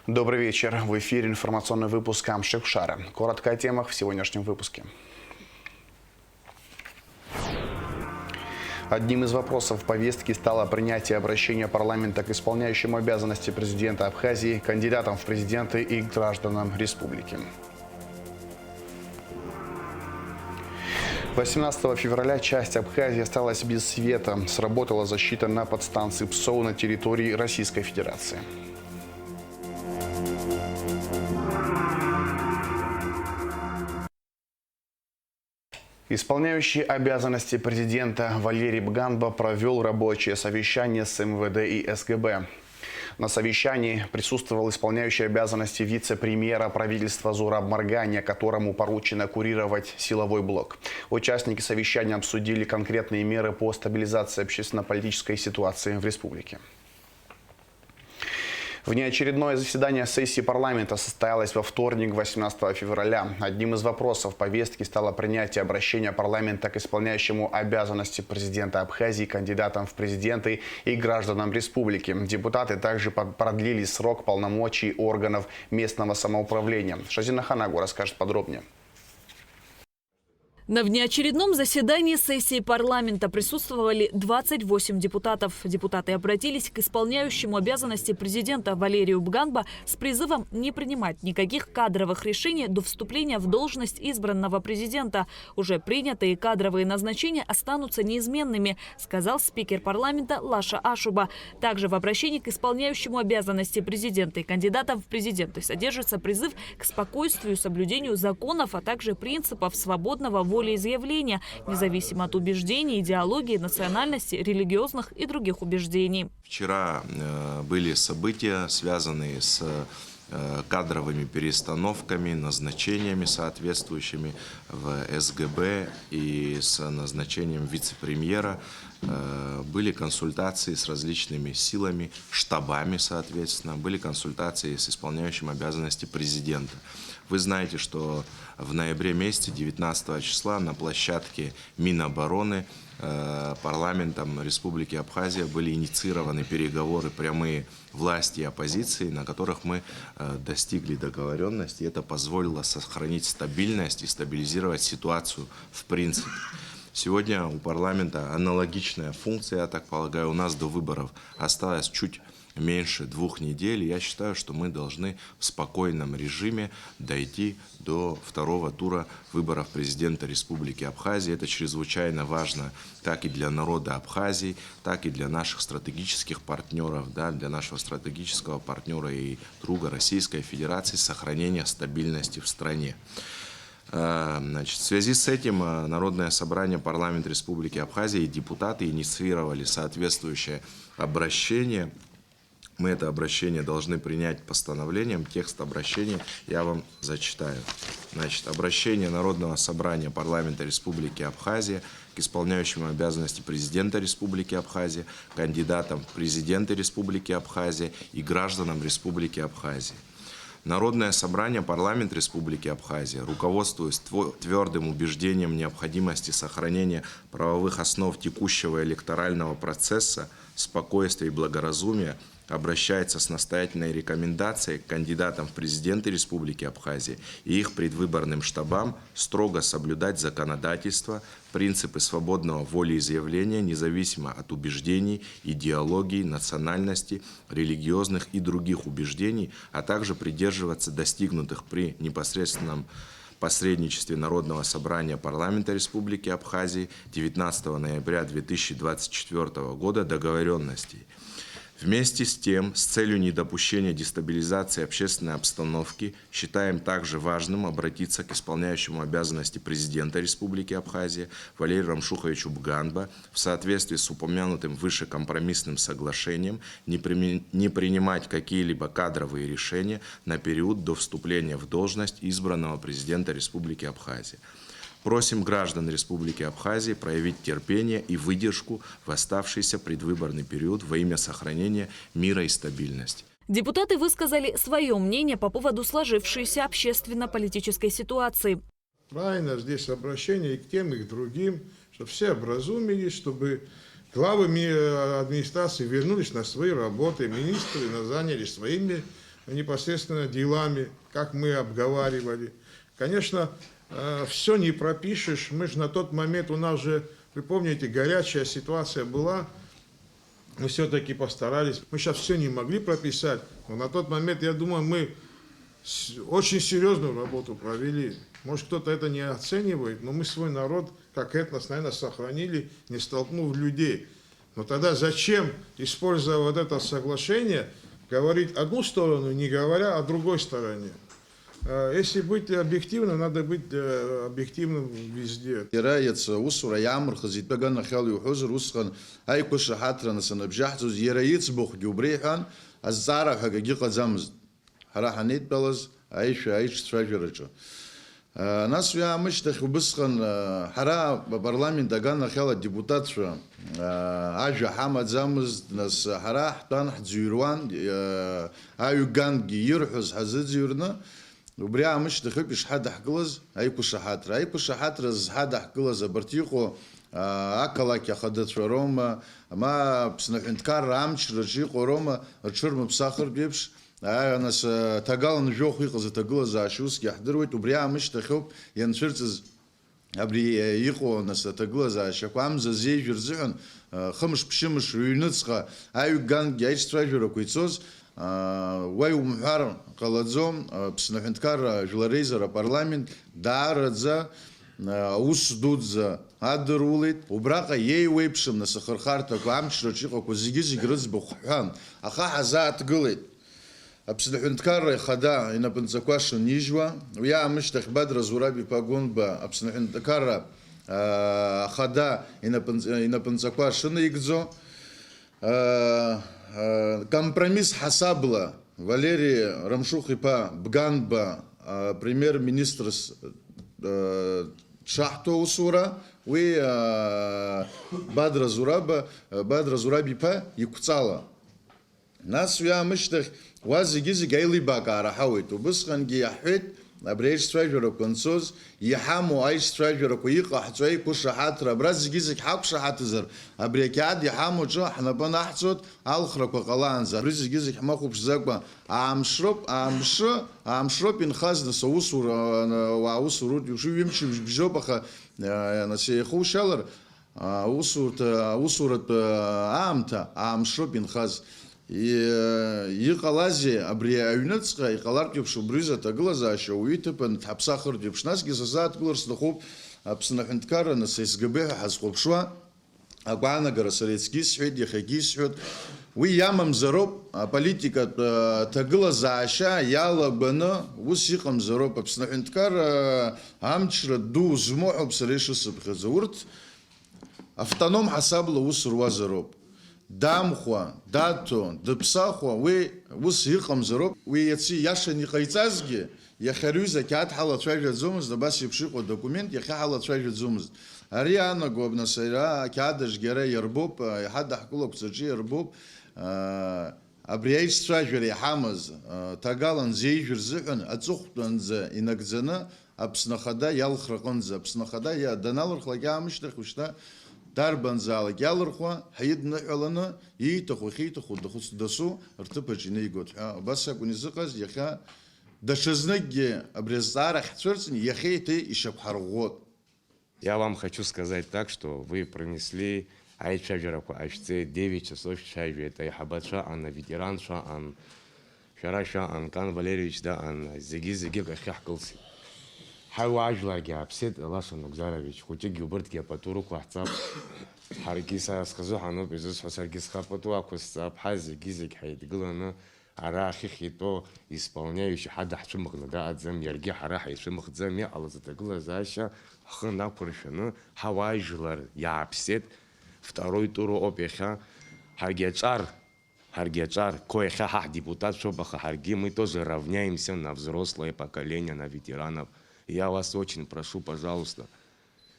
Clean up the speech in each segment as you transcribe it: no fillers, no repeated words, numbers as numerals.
Добрый вечер. В эфире информационный выпуск Амшехшара. Коротко о темах в сегодняшнем выпуске. Одним из вопросов повестки стало принятие обращения парламента к исполняющему обязанности президента Абхазии, кандидатам в президенты и гражданам республики. 18 февраля часть Абхазии осталась без света. Сработала защита на подстанции ПСО на территории Российской Федерации. Исполняющий обязанности президента Валерий Бганба провел рабочее совещание с МВД и СГБ. На совещании присутствовал исполняющий обязанности вице-премьера правительства Зураб Марганя, которому поручено курировать силовой блок. Участники совещания обсудили конкретные меры по стабилизации общественно-политической ситуации в республике. Внеочередное заседание сессии парламента состоялось во вторник, 18 февраля. Одним из вопросов повестки стало принятие обращения парламента к исполняющему обязанности президента Абхазии, кандидатам в президенты и гражданам республики. Депутаты также продлили срок полномочий органов местного самоуправления. Шазина Ханагу расскажет подробнее. На внеочередном заседании сессии парламента присутствовали 28 депутатов. Депутаты обратились к исполняющему обязанности президента Валерию Бганба с призывом не принимать никаких кадровых решений до вступления в должность избранного президента. Уже принятые кадровые назначения останутся неизменными, сказал спикер парламента Лаша Ашуба. Также в обращении к исполняющему обязанности президента и кандидатам в президенты содержится призыв к спокойствию, соблюдению законов, а также принципов свободного волеизъявления, независимо от убеждений, идеологии, национальности, религиозных и других убеждений. Вчера были события, связанные с кадровыми перестановками, назначениями соответствующими в СГБ и с назначением вице-премьера. Были консультации с различными силами, штабами, соответственно, были консультации с исполняющим обязанности президента. Вы знаете, что в ноябре месяце, 19 числа, на площадке Минобороны парламентом Республики Абхазия были инициированы переговоры прямые власти и оппозиции, на которых мы достигли договоренности. Это позволило сохранить стабильность и стабилизировать ситуацию в принципе. Сегодня у парламента аналогичная функция, я так полагаю. У нас до выборов осталось чуть меньше 2 недель. Я считаю, что мы должны в спокойном режиме дойти до второго тура выборов президента Республики Абхазия. Это чрезвычайно важно как и для народа Абхазии, так и для наших стратегических партнеров, для нашего стратегического партнера и друга Российской Федерации, сохранения стабильности в стране. Значит, в связи с этим Народное собрание парламента Республики Абхазия и депутаты инициировали соответствующее обращение. Мы это обращение должны принять постановлением. Текст обращения я вам зачитаю. Значит, обращение Народного собрания парламента Республики Абхазия к исполняющему обязанности президента Республики Абхазия, кандидатам в президенты Республики Абхазия и гражданам Республики Абхазия. Народное собрание парламента Республики Абхазия, руководствуясь твердым убеждением необходимости сохранения правовых основ текущего электорального процесса, спокойствия и благоразумия, обращается с настоятельной рекомендацией к кандидатам в президенты Республики Абхазия и их предвыборным штабам строго соблюдать законодательство, принципы свободного волеизъявления, независимо от убеждений, идеологий, национальности, религиозных и других убеждений, а также придерживаться достигнутых при непосредственном посредничестве Народного собрания парламента Республики Абхазии 19 ноября 2024 года договоренностей. Вместе с тем, с целью недопущения дестабилизации общественной обстановки, считаем также важным обратиться к исполняющему обязанности президента Республики Абхазия Валерию Рамшуховичу Бганба в соответствии с упомянутым выше компромиссным соглашением не принимать какие-либо кадровые решения на период до вступления в должность избранного президента Республики Абхазия. Просим граждан Республики Абхазия проявить терпение и выдержку в оставшийся предвыборный период во имя сохранения мира и стабильности. Депутаты высказали свое мнение по поводу сложившейся общественно-политической ситуации. Правильно, здесь обращение и к тем, и к другим, чтобы все образумились, чтобы главы администрации вернулись на свои работы, министры заняли своими непосредственно делами, как мы обговаривали. Конечно, все не пропишешь. Мы же на тот момент, у нас же, вы помните, горячая ситуация была. Мы все-таки постарались. Мы сейчас все не могли прописать. Но на тот момент, я думаю, мы очень серьезную работу провели. Может, кто-то это не оценивает, но мы свой народ, как этнос, наверное, сохранили, не столкнув людей. Но тогда зачем, используя вот это соглашение, говорить одну сторону, не говоря о другой стороне? Если быть объективным, надо быть объективным везде. Ираец усура ямрхыз итбаган нахал юхузр усхан айкуша хатрана санабжахзуз ираец бух дюбрехан аззара хагаги казамз хараханит балаз айш стражерачо. Нас вя мыштах убысхан хара парламент даган нахала депутатша ажа хамад замз нас хара хтан хзюрван аюган гирхуз хаззюрна وبريا مش دخلش حد حقلز أيكو شحاتر ز حد حقلز برتيقو أكلك يا خدت في روما ما بسنحنتكار رامش رجيقو روما الشرم بساخر بيبش أنا تقال نجوخ يقز تقلز عشوس يحضروت وبريا مش دخل ينشرتز أبري يقو ناس تقلز عشاكو عمز زي جرزعن خمش بشمش وينتسخ أيو جان جايش تراجر كويتسوز واي ومحار قلادزوم بسنحنتكار جلاريزر парламент دارزا وسدودزا هادروليت وبراقا يي ويبشم نسخرخارتك وعمش رشيقك زيجي رز بخوان اخا حزات قليت بسنحنتكار خدا هنا بنزكواش نيجوا ويا مش تخباد رزورابي باغون با بسنحنتكار خدا هنا بنزكواش نيجزو компромисс хасабла Валерий Рамшухипа Бганба премьер-министр Шахто Усура и Бадра Зурабипа Якуцала. Нас я мыштах вази гизи гайли бакара хауит убысханги яхвит абрейш стражера консоз яхаму айш стражера куиqa хцой кушахатра браз гизи хакшахатзер абрекад яхаму джо хнабана хцот алхрако қаланза бриз гизи хмахубш закба амшроп инхаз соусур ваусурут юшвимчи бжобаха на сейхушалар усурат амта амшроп инхаз يقلازي أبري أيونتسقى يقلارك يبشو بريزة تقلازا شو يتبن تحبساخر يبشناس جزازات قلرس دخوب بسنا حنتكار نسيس جبهة حزقوب شوا أقوانا جرسريتس جيس حد يخيجيس حد ويامم زروب политика تقلازا شا يالا بنا وسيقم زروب بسنا حنتكار همشر دو زموح بسريش السبخزورت автоном حساب لوسر وزروب دامخوا داتو دبساخوا وي وس يقمزروب وي يتسي ياشن يقيتازغي يخريزا كات حاله تشاجه زومز دباس يبشيقو دокумент يخ حاله تشاجه زومز اريانا غوبنا سيرا كادش غيره يربوب يحد حقلوك تشي يربوب ابريش تشاجه حامز تاغالن زيجر زحن اتسختنز انكزنا ابسنخدا يالخرقنز ابسنخدا يا دنالرخلا مشتخ وشتا дарбан зала гялрхва хайд нахалана итоху хитоху дохус дасу ртпачини гот баса кунизыказ яха дашзнеге обрезара хцурцни яхейте ишапхаргот. Я вам хочу сказать так, что вы пронесли айчаджараку айчце 9 часов чайви. Это хабатша ан ветеранша ан шараша ан Кан Валерьевич да ан зиги кахкалси. حاول عجلة جاب سيد لاشن نجزارويش خوتي جوبرت جاب باتورو كوحتاب حركيسا سخزو حنو بيزوس حسركيس خابطوا كوستاب حازي جيزك حيد قلنا عراخي خيتو исполняющий حد حشمخ ندا أزم يرجع حراح يشمخ زم يا الله زتقول زاشا خنا برشنا حاول عجلة جاب سيد второй туру опеха Харгечар, кое-ха депутат, чтобы Харги, мы тоже равняемся на взрослое поколение, на ветеранов. Я вас очень прошу, пожалуйста,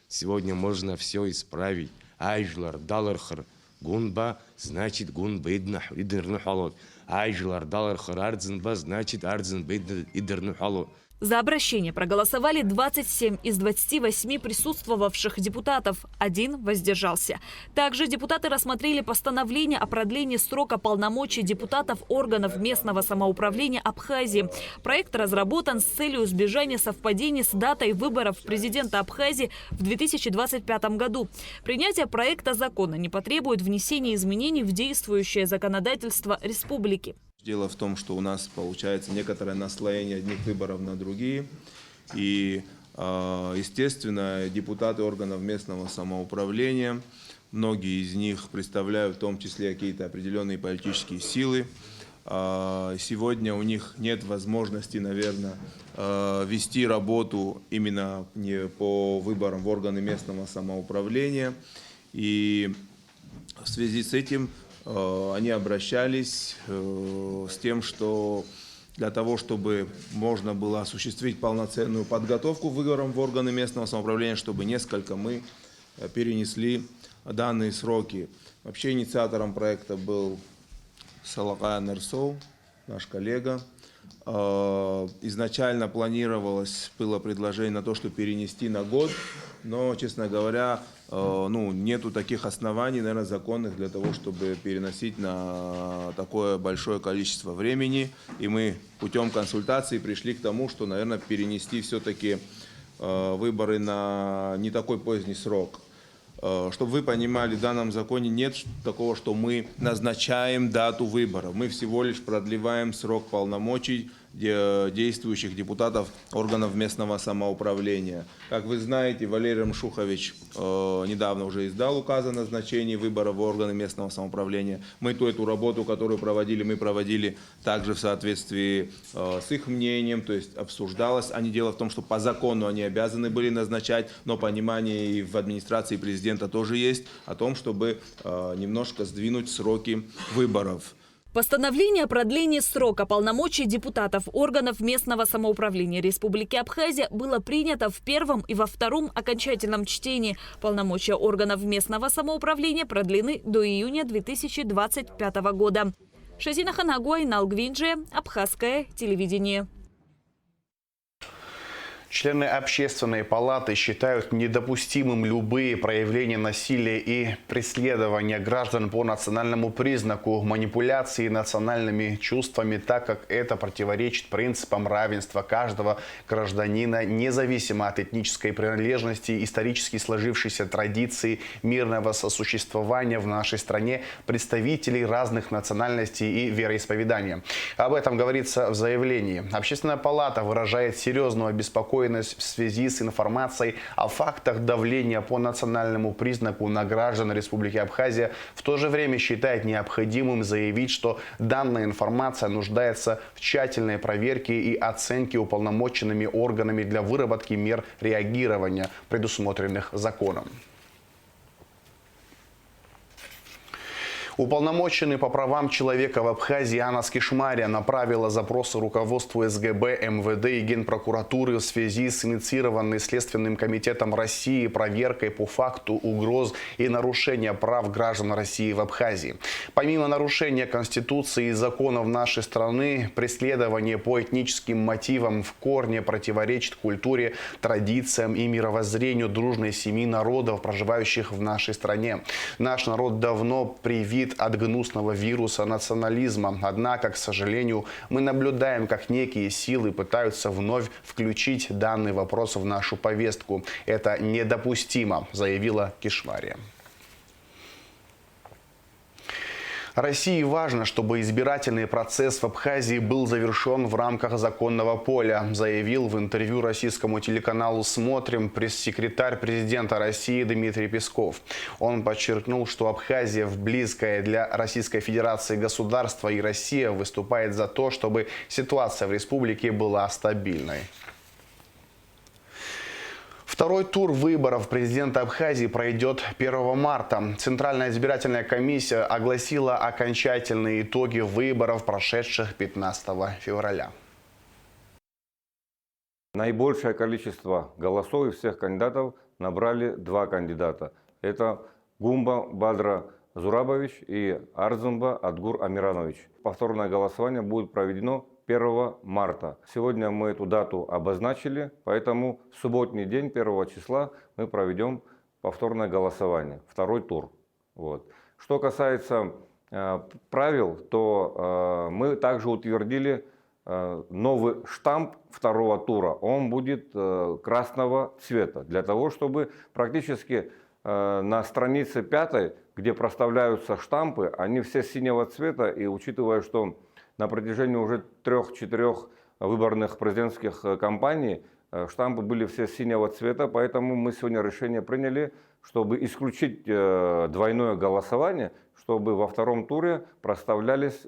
сегодня можно все исправить. Айжлар, далархар, гунба, значит гунба иднахалот. айжиларда алархыр ардзынба, значит ардзын бейді идерну халу. За обращение проголосовали 27 из 28 присутствовавших депутатов. 1 воздержался. Также депутаты рассмотрели постановление о продлении срока полномочий депутатов органов местного самоуправления Абхазии. Проект разработан с целью избежания совпадений с датой выборов президента Абхазии в 2025 году. Принятие проекта закона не потребует внесения изменений в действующее законодательство республики. Дело в том, что у нас получается некоторое наслоение одних выборов на другие. И, естественно, депутаты органов местного самоуправления, многие из них представляют в том числе какие-то определенные политические силы. Сегодня у них нет возможности, наверное, вести работу именно не по выборам в органы местного самоуправления. И в связи с этим они обращались с тем, что для того, чтобы можно было осуществить полноценную подготовку к выборам в органы местного самоуправления, чтобы несколько мы перенесли данные сроки. Вообще инициатором проекта был Салахай Нерсоу, наш коллега. Изначально было предложение на то, чтобы перенести на год, но, честно говоря, нету таких оснований, наверное, законных для того, чтобы переносить на такое большое количество времени. И мы путем консультаций пришли к тому, что, наверное, перенести все-таки выборы на не такой поздний срок. Чтобы вы понимали, в данном законе нет такого, что мы назначаем дату выборов. Мы всего лишь продлеваем срок полномочий действующих депутатов органов местного самоуправления. Как вы знаете, Валерий Мшухович недавно уже издал указ о назначении выборов в органы местного самоуправления. Мы эту работу, которую мы проводили также в соответствии с их мнением, то есть обсуждалось. Дело в том, что по закону они обязаны были назначать, но понимание и в администрации президента тоже есть о том, чтобы немножко сдвинуть сроки выборов. Постановление о продлении срока полномочий депутатов органов местного самоуправления Республики Абхазия было принято в первом и во втором окончательном чтении. Полномочия органов местного самоуправления продлены до июня 2025 года. Шазина Ханагуай, Налгвинджи, Абхазское телевидение. Члены общественной палаты считают недопустимым любые проявления насилия и преследования граждан по национальному признаку, манипуляции национальными чувствами, так как это противоречит принципам равенства каждого гражданина, независимо от этнической принадлежности, исторически сложившейся традиции мирного сосуществования в нашей стране представителей разных национальностей и вероисповедания. Об этом говорится в заявлении. Общественная палата выражает серьезную обеспокоенность в связи с информацией о фактах давления по национальному признаку на граждан Республики Абхазия. В то же время считает необходимым заявить, что данная информация нуждается в тщательной проверке и оценке уполномоченными органами для выработки мер реагирования, предусмотренных законом. Уполномоченный по правам человека в Абхазии Анас Кишмария направила запросы руководству СГБ, МВД и Генпрокуратуры в связи с инициированной Следственным комитетом России проверкой по факту угроз и нарушения прав граждан России в Абхазии. Помимо нарушения Конституции и законов нашей страны, преследование по этническим мотивам в корне противоречит культуре, традициям и мировоззрению дружной семьи народов, проживающих в нашей стране. Наш народ давно привит от гнусного вируса национализма. Однако, к сожалению, мы наблюдаем, как некие силы пытаются вновь включить данный вопрос в нашу повестку. Это недопустимо, заявила Кишмария. России важно, чтобы избирательный процесс в Абхазии был завершен в рамках законного поля, заявил в интервью российскому телеканалу «Смотрим» пресс-секретарь президента России Дмитрий Песков. Он подчеркнул, что Абхазия в близкое для Российской Федерации государство и Россия выступает за то, чтобы ситуация в республике была стабильной. Второй тур выборов президента Абхазии пройдет 1 марта. Центральная избирательная комиссия огласила окончательные итоги выборов, прошедших 15 февраля. Наибольшее количество голосов из всех кандидатов набрали два кандидата. Это Гумба Бадра Зурабович и Арзумба Адгур Амиранович. Повторное голосование будет проведено 1 марта. Сегодня мы эту дату обозначили, поэтому в субботний день, 1 числа, мы проведем повторное голосование, второй тур. Вот. Что касается правил, то мы также утвердили новый штамп второго тура. Он будет красного цвета, для того, чтобы практически на странице 5, где проставляются штампы, они все синего цвета, и учитывая, что на протяжении уже 3-4 выборных президентских кампаний штампы были все синего цвета, поэтому мы сегодня решение приняли, чтобы исключить двойное голосование, чтобы во втором туре проставлялись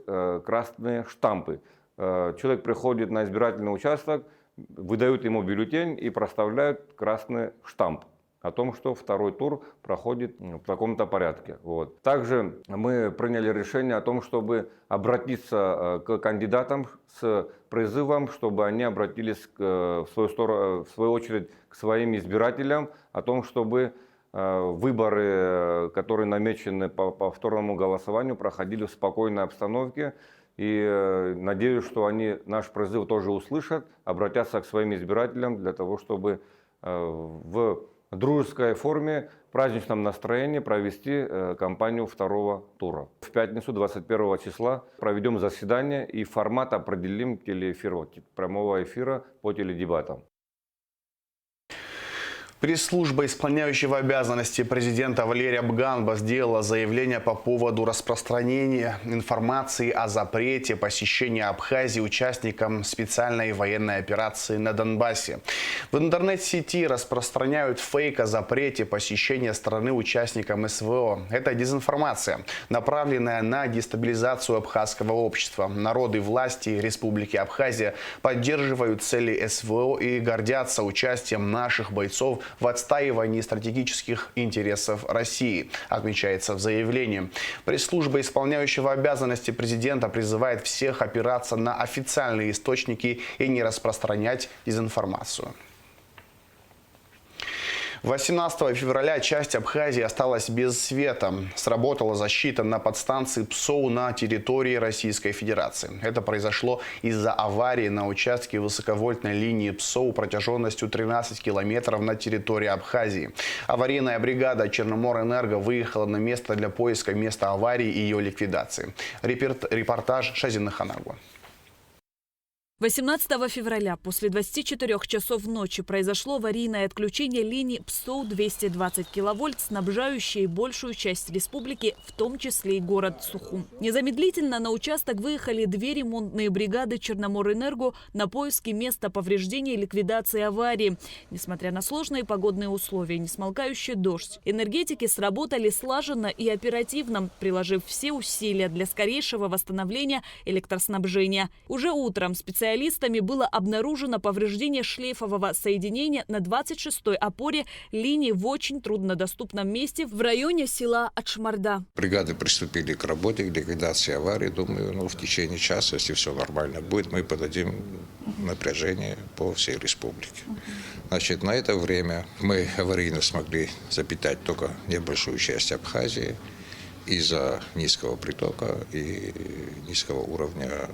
красные штампы. Человек приходит на избирательный участок, выдают ему бюллетень и проставляют красный штамп о том, что второй тур проходит в таком-то порядке. Вот. Также мы приняли решение о том, чтобы обратиться к кандидатам с призывом, чтобы они обратились в свою очередь к своим избирателям о том, чтобы выборы, которые намечены по повторному голосованию, проходили в спокойной обстановке. И надеюсь, что они наш призыв тоже услышат, обратятся к своим избирателям для того, чтобы в дружеской форме, в праздничном настроении провести кампанию второго тура. В пятницу, 21 числа, проведем заседание и формат определим прямого эфира по теледебатам. Пресс-служба исполняющего обязанности президента Валерия Бганба сделала заявление по поводу распространения информации о запрете посещения Абхазии участникам специальной военной операции на Донбассе. В интернет-сети распространяют фейк о запрете посещения страны участникам СВО. Это дезинформация, направленная на дестабилизацию абхазского общества. Народы власти Республики Абхазия поддерживают цели СВО и гордятся участием наших бойцов в отстаивании стратегических интересов России, отмечается в заявлении. Пресс-служба исполняющего обязанности президента призывает всех опираться на официальные источники и не распространять дезинформацию. 18 февраля часть Абхазии осталась без света. Сработала защита на подстанции ПСОУ на территории Российской Федерации. Это произошло из-за аварии на участке высоковольтной линии ПСОУ протяженностью 13 километров на территории Абхазии. Аварийная бригада Черноморэнерго выехала на место для поиска места аварии и ее ликвидации. Репортаж Шазины Ханагу. 18 февраля после 24 часов ночи произошло аварийное отключение линии ПСОУ 220 киловольт, снабжающей большую часть республики, в том числе и город Сухум. Незамедлительно на участок выехали 2 ремонтные бригады Черноморэнерго на поиски места повреждения и ликвидации аварии. Несмотря на сложные погодные условия, несмолкающий дождь, энергетики сработали слаженно и оперативно, приложив все усилия для скорейшего восстановления электроснабжения. Уже утром специалистами было обнаружено повреждение шлейфового соединения на 26-й опоре линии в очень труднодоступном месте в районе села Ачмарда. Бригады приступили к работе, к ликвидации аварии. Думаю, в течение часа, если все нормально будет, мы подадим напряжение по всей республике. Значит, на это время мы аварийно смогли запитать только небольшую часть Абхазии из-за низкого притока и низкого уровня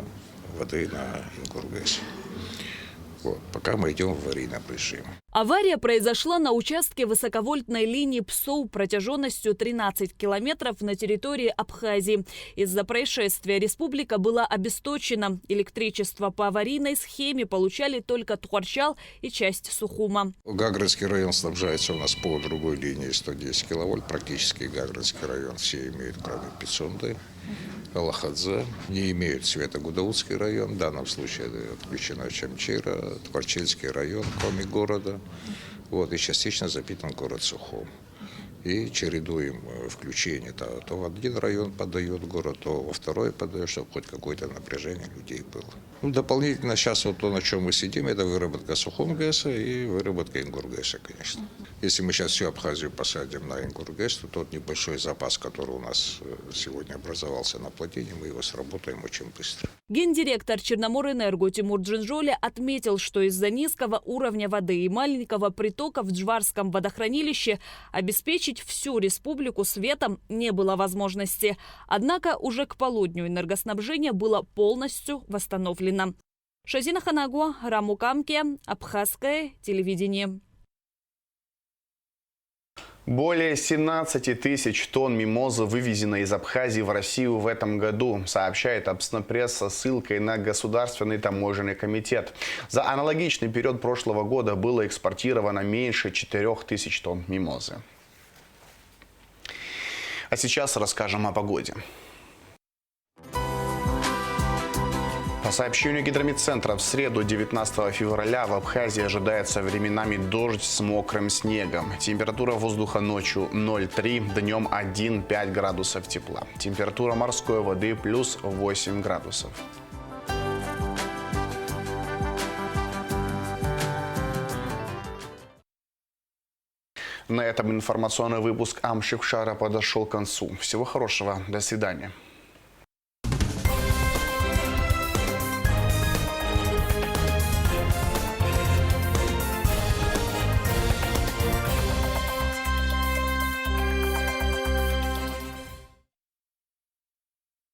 воды на Ингургэсе. Вот. Пока мы идем в аварийном режиме. Авария произошла на участке высоковольтной линии ПСОУ протяженностью 13 километров на территории Абхазии. Из-за происшествия республика была обесточена. Электричество по аварийной схеме получали только Тхуарчал и часть Сухума. Гагринский район снабжается у нас по другой линии 110 киловольт. Практически Гагринский район все имеют, кроме Пицунды. Лахадзе, не имеют света Гудаутский район, в данном случае отключена Чамчира, Тхуарчельский район, кроме города, и частично запитан город Сухум. И чередуем включение, то в один район подает город, то во второй подает, чтобы хоть какое-то напряжение людей было. Дополнительно сейчас то, на чем мы сидим, это выработка Сухумгэса и выработка Ингургэса, конечно. Если мы сейчас всю Абхазию посадим на Ингургэс, то тот небольшой запас, который у нас сегодня образовался на плотине, мы его сработаем очень быстро. Гендиректор Черноморэнерго Тимур Джинжоли отметил, что из-за низкого уровня воды и маленького притока в Джварском водохранилище обеспечить всю республику светом не было возможности. Однако уже к полудню энергоснабжение было полностью восстановлено. Шазина Ханагуа, Раму Камке, Абхазское телевидение. Более 17 тысяч тонн мимозы вывезено из Абхазии в Россию в этом году, сообщает Абснопресс со ссылкой на Государственный таможенный комитет. За аналогичный период прошлого года было экспортировано меньше 4 тысяч тонн мимозы. А сейчас расскажем о погоде. По сообщению Гидрометцентра, в среду 19 февраля в Абхазии ожидается временами дождь с мокрым снегом. Температура воздуха ночью 0,3, днем 1,5 градусов тепла. Температура морской воды плюс 8 градусов. На этом информационный выпуск Амшихшара подошел к концу. Всего хорошего. До свидания.